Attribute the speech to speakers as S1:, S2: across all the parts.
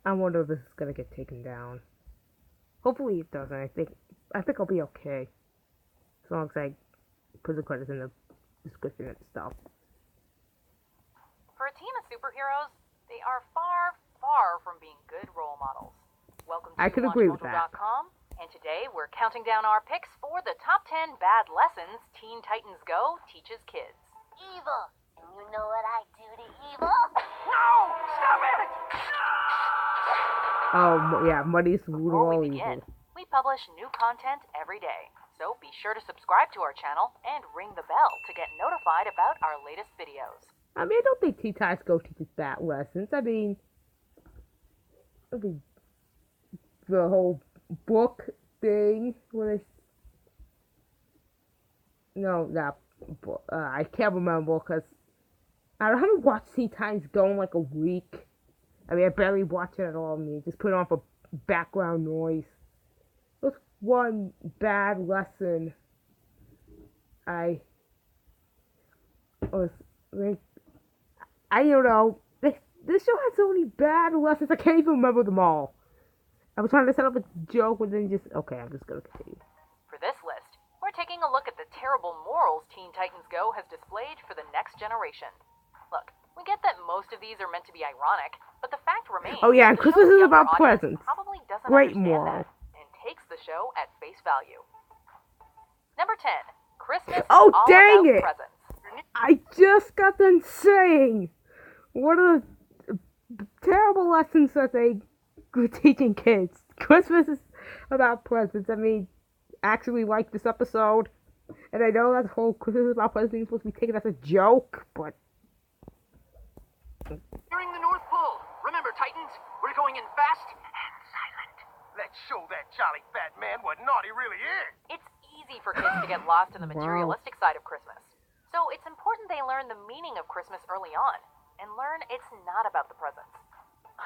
S1: I wonder if this is gonna get taken down. Hopefully it doesn't. I think I'll be okay as long as I put the credits in the description and stuff.
S2: For a team of superheroes, they are far, far from being good role models. Welcome to
S1: I could agree with that.
S2: LaunchMojo.com, and today we're counting down our picks for the top 10 bad lessons Teen Titans Go teaches kids.
S3: Evil. And you know what I do to evil?
S4: No! Stop it!
S1: Oh, yeah, Muddy's
S2: Before
S1: Rule
S2: we begin, we publish new content every day, so be sure to subscribe to our channel and ring the bell to get notified about our latest videos.
S1: I mean, I don't think Teen Titans Go teaches bad lessons. I mean, the whole book thing, where they... No, not book. I can't remember, because I haven't watched Teen Titans Go in like a week. I mean, I barely watch it at all. I mean, just put it on for background noise. There's one bad lesson I was like, I don't know. This show has so many bad lessons. I can't even remember them all. I was trying to set up a joke, but then just okay. I'm just gonna continue.
S2: For this list, we're taking a look at the terrible morals Teen Titans Go has displayed for the next generation. Look, we get that most of these are meant to be ironic, but the fact remains.
S1: Oh yeah,
S2: the
S1: Christmas
S2: show's
S1: is
S2: younger
S1: about
S2: audience
S1: presents.
S2: Probably doesn't
S1: Great
S2: understand
S1: moral.
S2: that and takes the show at face value. Number 10, Christmas
S1: Oh,
S2: is all
S1: dang
S2: about
S1: it.
S2: presents.
S1: I just got done saying what are the terrible lessons that they were teaching kids. Christmas is about presents. I mean, actually like this episode, and I know that the whole Christmas is about presents is supposed to be taken as a joke, but
S4: Nearing the North Pole. Remember, Titans, we're going in fast and silent. Let's show that jolly fat man what naughty really is.
S2: It's easy for kids to get lost in the
S1: Wow.
S2: materialistic side of Christmas. So it's important they learn the meaning of Christmas early on and learn it's not about the presents.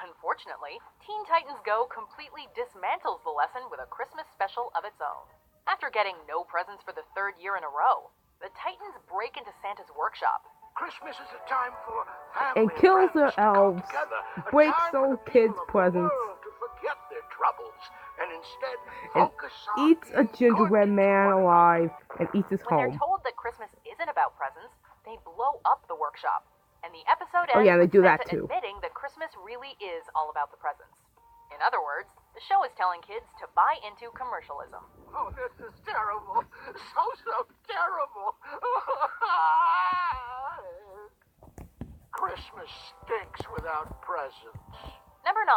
S2: Unfortunately, Teen Titans Go completely dismantles the lesson with a Christmas special of its own. After getting no presents for the third year in a row, the Titans break into Santa's workshop.
S4: Christmas is a time for family
S1: and kills
S4: friends
S1: their
S4: to come
S1: elves,
S4: together, a
S1: breaks
S4: time for
S1: those
S4: the
S1: kids'
S4: people of the
S1: presents,
S4: world to forget their troubles and instead
S1: and
S4: focus on
S1: eats a
S4: being
S1: gingerbread
S4: good to
S1: man
S4: one
S1: alive and eats his
S2: When they're
S1: home.
S2: told that Christmas isn't about presents, they blow up the workshop. And the episode
S1: Oh,
S2: ends
S1: yeah, they
S2: with
S1: do that
S2: Santa
S1: too.
S2: admitting that Christmas really is all about the presents. In other words, the show is telling kids to buy into commercialism.
S4: Oh, this is terrible. So terrible. Christmas stinks without presents.
S2: Number 9,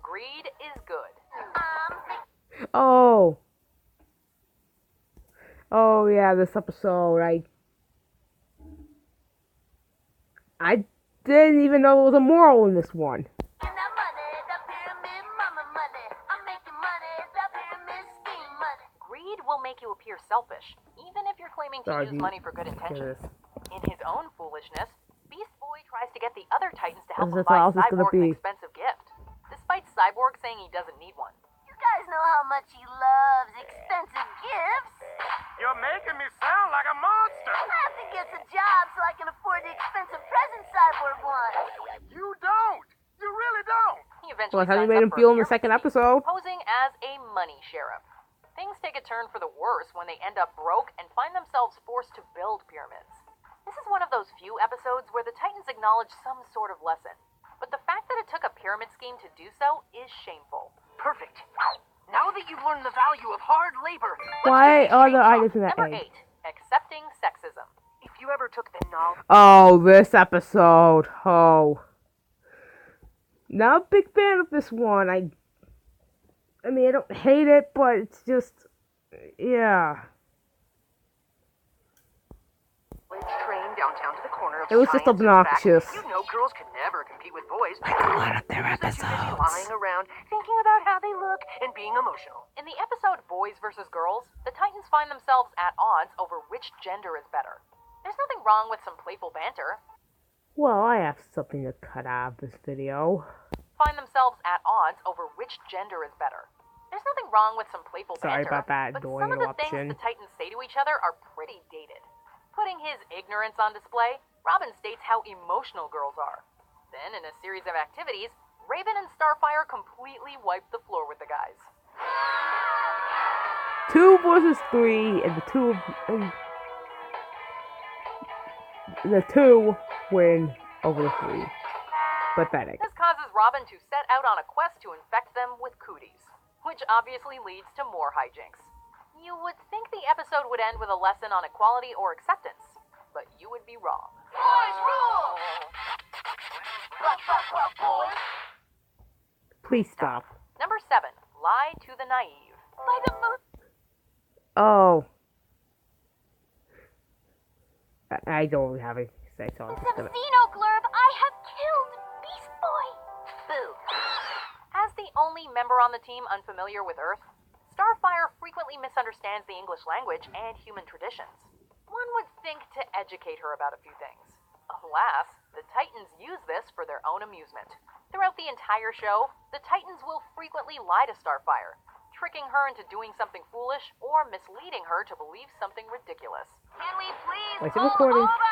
S2: greed is good.
S1: Oh. Oh yeah, this episode. I didn't even know there was a moral in this one.
S3: And that money, that pyramid mama money. I'm making money, that pyramid scheme money.
S2: Greed will make you appear selfish, even if you're claiming to use money for good intentions. In his own foolishness, Beast Boy tries to get the other Titans to help him
S1: That's
S2: buy
S1: how this is gonna
S2: Cyborg an
S1: be.
S2: expensive gift, despite Cyborg saying he doesn't need one.
S3: You guys know how much he loves expensive gifts.
S4: You're making me sound like a monster.
S3: I have to get a job so I can afford the expensive presents Cyborg wants.
S4: You don't. You really don't.
S2: He eventually
S1: Well, how you
S2: signs
S1: made
S2: up
S1: him
S2: for
S1: feel
S2: a
S1: in the second
S2: pyramid scheme,
S1: episode?
S2: posing as a money sheriff. Things take a turn for the worse when they end up broke and find themselves forced to build pyramids. This is one of those few episodes where the Titans acknowledge some sort of lesson, but the fact that it took a pyramid scheme to do so is shameful.
S4: Perfect. Now that you've learned the value of hard labor,
S1: Why are there items in that
S2: Number
S1: egg?
S2: 8, accepting sexism.
S4: if you ever took the novel.
S1: Oh, this episode. Oh. Not a big fan of this one. I mean, I don't hate it, but it's just, yeah.
S4: Train downtown to the corner of
S1: It was just
S4: Science and Fact.
S1: obnoxious.
S4: You know girls can never compete with boys.
S1: Like a lot of their
S4: They're just
S1: episodes.
S4: lying around, thinking about how they look and being emotional.
S2: In the episode Boys vs. Girls, the Titans find themselves at odds over which gender is better. There's nothing wrong with some playful banter.
S1: Well, I have something to cut out of this video.
S2: Find themselves at odds over which gender is better. There's nothing wrong with some playful
S1: Sorry
S2: banter,
S1: about that
S2: but
S1: annoying
S2: some of the
S1: interruption.
S2: things the Titans say to each other are pretty dated. Putting his ignorance on display, Robin states how emotional girls are. Then, in a series of activities, Raven and Starfire completely wiped the floor with the guys.
S1: 2 versus 3, and the two win over the 3. Pathetic.
S2: This causes Robin to set out on a quest to infect them with cooties, which obviously leads to more hijinks. You would think the episode would end with a lesson on equality or acceptance, but you would be wrong.
S3: Boys rule! Boys!
S1: Please stop.
S2: Number 7, lie to the naive.
S3: By the moon.
S1: Oh. I don't really have anything to say, so I'm just gonna...
S3: Xenoglurb, I have killed Beast Boy. Boo.
S2: As the only member on the team unfamiliar with Earth, Starfire frequently misunderstands the English language and human traditions. One would think to educate her about a few things. Alas, the Titans use this for their own amusement. Throughout the entire show, the Titans will frequently lie to Starfire, tricking her into doing something foolish or misleading her to believe something ridiculous.
S3: Can we please
S1: Wait, is it
S3: pull
S1: recording?
S3: over?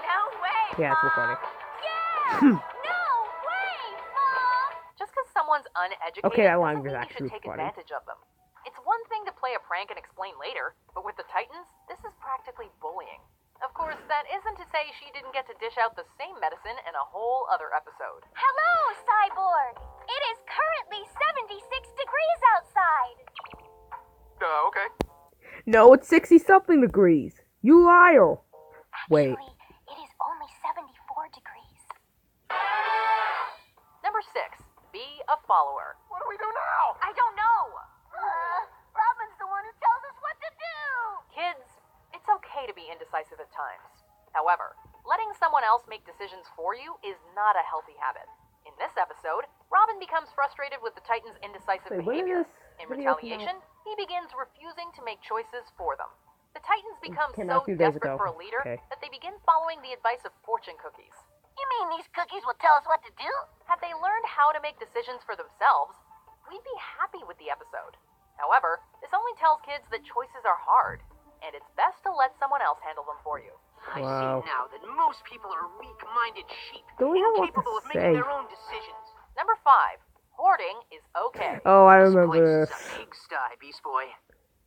S3: No way,
S1: Yeah, it's
S3: Mom.
S1: recording.
S3: Yeah! no way, Mom!
S2: Just because someone's uneducated
S1: Okay, that
S2: doesn't
S1: line was
S2: mean you
S1: actually
S2: should take
S1: funny.
S2: advantage of them. It's one thing to play a prank and explain later, but with the Titans, this is practically bullying. Of course, that isn't to say she didn't get to dish out the same medicine in a whole other episode.
S3: Hello, Cyborg! It is currently 76 degrees outside.
S4: Okay.
S1: No, it's 60-something degrees. You liar. Wait.
S3: Actually, it is only 74 degrees.
S2: Number 6, be a follower.
S4: What do we do now?
S3: I don't know. Robin's the one who tells us what to do.
S2: Kids, it's okay to be indecisive at times. However, letting someone else make decisions for you is not a healthy habit. In this episode, Robin becomes frustrated with the Titans' indecisive
S1: Wait, when did
S2: behavior.
S1: this
S2: In
S1: video come
S2: retaliation, he begins refusing to make choices for them. The Titans become
S1: came
S2: so
S1: out a few days
S2: desperate
S1: ago.
S2: for a leader
S1: Okay.
S2: that they begin following the advice of fortune cookies.
S3: You mean these cookies will tell us what to do?
S2: Had they learned how to make decisions for themselves, we'd be happy with the episode. However, this only tells kids that choices are hard, and it's best to let someone else handle them for you.
S4: I
S1: Wow.
S4: see now that most people are weak-minded sheep,
S1: Don't we have what to
S4: incapable of
S1: say?
S4: making their own decisions.
S2: Number 5, hoarding is okay.
S1: Oh, I
S4: This
S1: remember
S4: place
S1: this.
S4: is a pigsty, Beast Boy.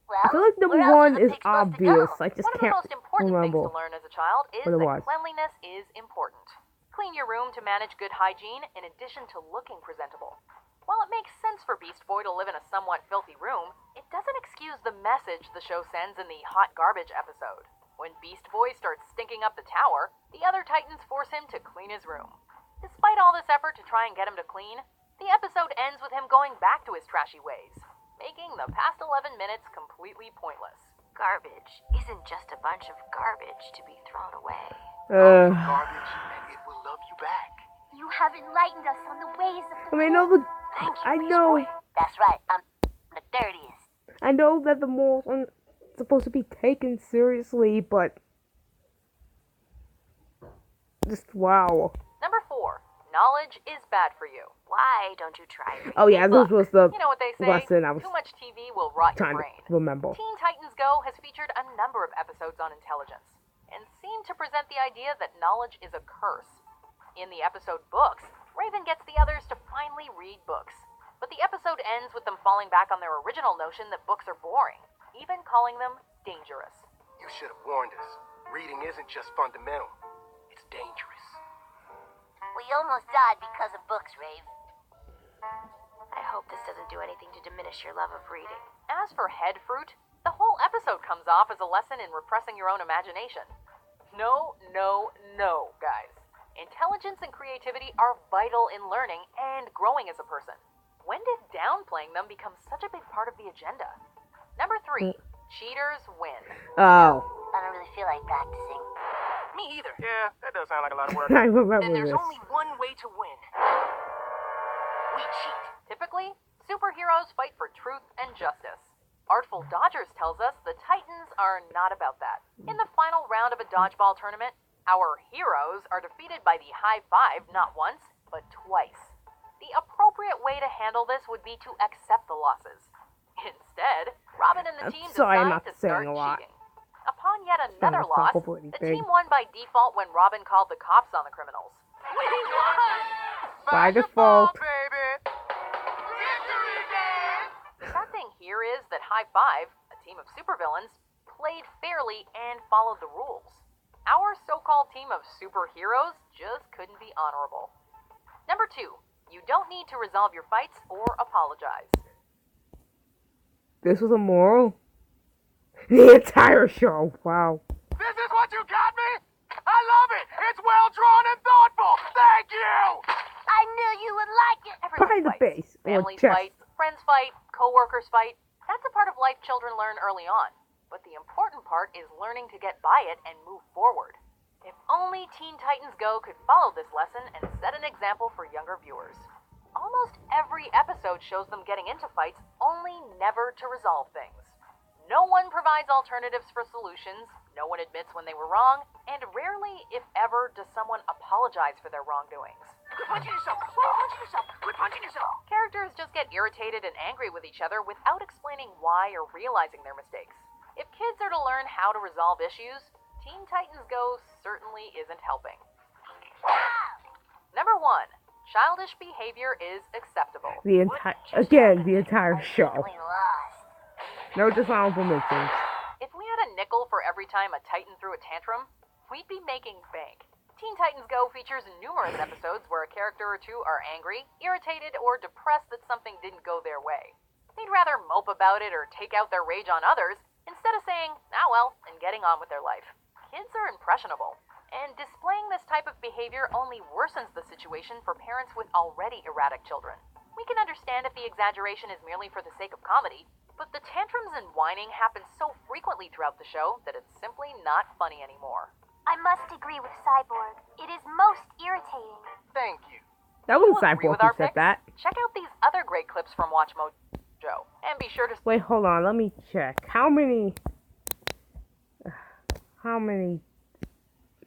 S3: Well,
S1: I feel like number
S3: where else
S1: 1
S3: the
S1: is
S3: pig supposed to
S1: obvious.
S3: go?
S1: I just
S2: One of the
S1: can't
S2: most important
S1: remember.
S2: things to learn as a child is
S1: what it
S2: that
S1: was.
S2: cleanliness is important. Clean your room to manage good hygiene in addition to looking presentable. While it makes sense for Beast Boy to live in a somewhat filthy room, it doesn't excuse the message the show sends in the hot garbage episode. When Beast Boy starts stinking up the tower, the other Titans force him to clean his room. Despite all this effort to try and get him to clean, the episode ends with him going back to his trashy ways, making the past 11 minutes completely pointless.
S3: Garbage isn't just a bunch of garbage to be thrown away.
S4: Garbage, and it will love you back.
S3: You have enlightened us on the ways of
S1: I
S3: the
S1: mean, I know
S3: Thank you,
S1: I
S3: Beast
S1: know.
S3: Boy. That's right. I'm the dirtiest.
S1: I know that the morals aren't supposed to be taken seriously, but just wow.
S2: Number 4, knowledge is bad for you.
S3: Why don't you try?
S1: Oh yeah, this was the
S2: You know what they say,
S1: lesson I was
S2: too much TV will rot your
S1: trying to
S2: brain.
S1: remember.
S2: Teen Titans Go has featured a number of episodes on intelligence, and seem to present the idea that knowledge is a curse. In the episode Books, Raven gets the others to finally read books, but the episode ends with them falling back on their original notion that books are boring, even calling them dangerous.
S4: You should have warned us. Reading isn't just fundamental. It's dangerous.
S3: We almost died because of books, Rave. I hope this doesn't do anything to diminish your love of reading.
S2: As for head fruit, the whole episode comes off as a lesson in repressing your own imagination. No, no, no, guys. Intelligence and creativity are vital in learning and growing as a person. When did downplaying them become such a big part of the agenda? Number 3, cheaters win.
S1: Oh,
S3: I don't really feel like practicing.
S4: Me either. Yeah, that does sound like a lot of work.
S1: I remember
S4: And there's
S1: this.
S4: only one way to win. We cheat.
S2: Typically, superheroes fight for truth and justice. Artful Dodgers tells us the Titans are not about that. In the final round of a dodgeball tournament, our heroes are defeated by the high five not once, but twice. The appropriate way to handle this would be to accept the losses. Instead, Robin and the
S1: I'm
S2: team
S1: sorry, I'm
S2: decide
S1: not
S2: to
S1: saying
S2: start
S1: a lot.
S2: cheating. Upon yet another
S1: Not
S2: loss,
S1: probably
S2: the
S1: anything.
S2: team won by default when Robin called the cops on the criminals.
S3: We won!
S1: By default.
S4: baby. Victory dance.
S2: The sad thing here is that High Five, a team of supervillains, played fairly and followed the rules. Our so-called team of superheroes just couldn't be honorable. Number 2, you don't need to resolve your fights or apologize.
S1: This was a moral? The entire show. Wow.
S4: This is what you got me? I love it. It's well drawn and thoughtful. Thank you.
S3: I knew you would like it.
S2: Everyone
S1: By the
S2: fights.
S1: base or
S2: Families
S1: chest.
S2: fight, friends fight, co-workers fight. That's a part of life children learn early on. But the important part is learning to get by it and move forward. If only Teen Titans Go could follow this lesson and set an example for younger viewers. Almost every episode shows them getting into fights, only never to resolve things. No one provides alternatives for solutions, no one admits when they were wrong, and rarely, if ever, does someone apologize for their wrongdoings.
S4: Quit punching yourself. Quit punching yourself. Quit punching yourself.
S2: Characters just get irritated and angry with each other without explaining why or realizing their mistakes. If kids are to learn how to resolve issues, Teen Titans Go certainly isn't helping. Number 1. Childish behavior is acceptable.
S1: The entire show.
S3: We lost.
S1: No dishonorable mentions.
S2: If we had a nickel for every time a Titan threw a tantrum, we'd be making bank. Teen Titans Go features numerous episodes where a character or two are angry, irritated, or depressed that something didn't go their way. They'd rather mope about it or take out their rage on others instead of saying, ah well, and getting on with their life. Kids are impressionable, and displaying this type of behavior only worsens the situation for parents with already erratic children. We can understand if the exaggeration is merely for the sake of comedy, but the tantrums and whining happen so frequently throughout the show that it's simply not funny anymore.
S3: I must agree with Cyborg. It is most irritating.
S4: Thank you.
S1: That
S2: You
S1: wasn't
S2: will agree
S1: Cyborg
S2: with
S1: who
S2: our
S1: said
S2: picks?
S1: that.
S2: Check out these other great clips from Watch Mojo, and be sure to
S1: Wait, hold on. Let me check. How many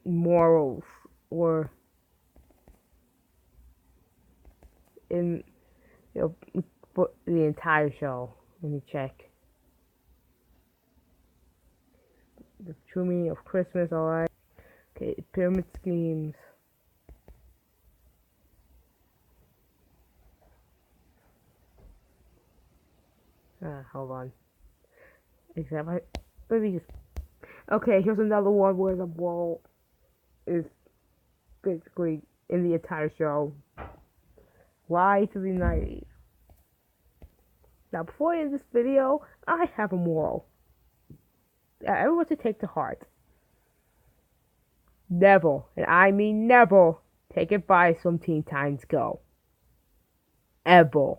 S1: morals were in for the entire show? Let me check. The true meaning of Christmas, alright. Okay, pyramid schemes. Hold on. Example. Let me just. Okay, here's another one where the moral is basically in the entire show. Lie to be naive. Now, before I end this video, I have a moral. Everyone should take to heart. Never, and I mean never, take advice from Teen Titans Go. Ever.